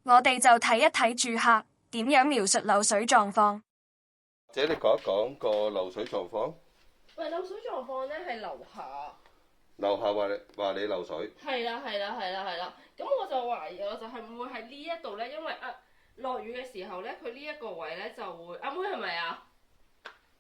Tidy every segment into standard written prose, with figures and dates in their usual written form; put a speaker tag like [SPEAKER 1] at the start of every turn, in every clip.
[SPEAKER 1] 我哋就睇一睇住客點樣描述漏水狀況。
[SPEAKER 2] 姐，你講一講個漏水狀況。
[SPEAKER 3] 喂，漏水狀況咧係樓下。
[SPEAKER 2] 樓下話你漏水。係啦。
[SPEAKER 3] 咁我就懷疑，我就係會唔會喺呢一度咧？因為落雨嘅時候咧，佢呢一個位咧就會，阿妹係咪啊？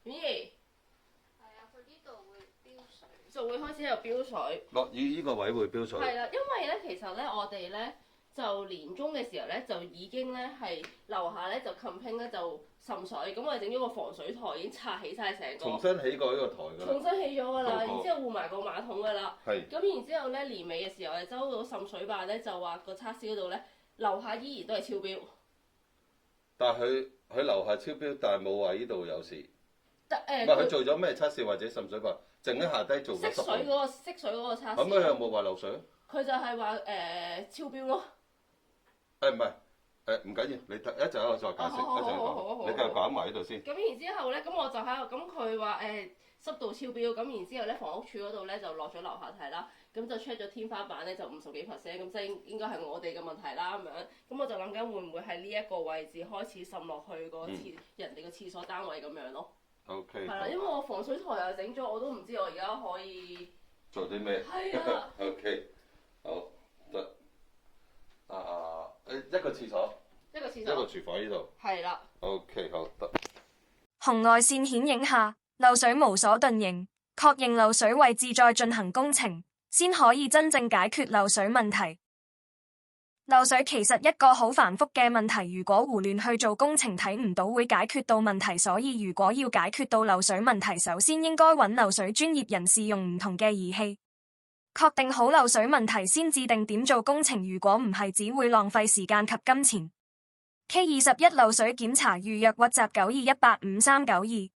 [SPEAKER 3] 咦？係啊，佢呢度會飆水。就會開始喺度飆水。
[SPEAKER 2] 落雨呢個位會飆水。
[SPEAKER 3] 係啦，因為咧其實咧我哋咧就年中嘅時候咧就已經咧係樓下咧就 complain 咧就滲水，咁我哋整咗個防水台已經拆起晒成個。
[SPEAKER 2] 重新起過呢個台㗎啦。
[SPEAKER 3] 重新起咗㗎啦，然之後換埋個馬桶㗎啦。
[SPEAKER 2] 係。
[SPEAKER 3] 咁然之後咧年尾嘅時候，我哋收到滲水辦咧就話個測試嗰度咧樓下依然都係超標。但
[SPEAKER 2] 係佢樓下超標，但係冇話呢度有事。唔係佢做咗咩測試或者滲水辦？淨喺下低做個
[SPEAKER 3] 識水嗰個測試。
[SPEAKER 2] 咁佢有冇話漏水？
[SPEAKER 3] 佢就係話超標咯。
[SPEAKER 2] 唔係唔緊要，你一陣我再解釋，一陣講。你繼續講埋呢度先。咁
[SPEAKER 3] 然之後咧，咁我就喺度，咁佢話濕度超標，咁然之後咧房屋署嗰度咧就落咗樓下睇啦，咁就 check 咗天花板咧就50幾%，咁即係應該係我哋嘅問題啦咁樣。咁我就諗緊會唔會喺呢一個位置開始滲落去個人哋個廁所單位咁樣咯。
[SPEAKER 2] OK。
[SPEAKER 3] 係啦，因為我防水台又整咗，我都唔知我而家可以
[SPEAKER 2] 做啲咩？
[SPEAKER 3] 係啊。
[SPEAKER 2] OK， 好得。一個廁所。一個廚房呢度。係啦。OK， 好得。
[SPEAKER 1] 紅外線顯影下，漏水無所遁形，確認漏水位置再進行工程，先可以真正解決漏水問題。漏水其實一個好繁複嘅問題，如果胡亂去做工程，睇唔到會解決到問題。所以如果要解決到漏水問題，首先應該揾漏水專業人士用唔同嘅儀器，確定好漏水問題先至定點做工程。如果唔係，只會浪費時間及金錢。K21 漏水檢查預約：WhatsApp 92185392。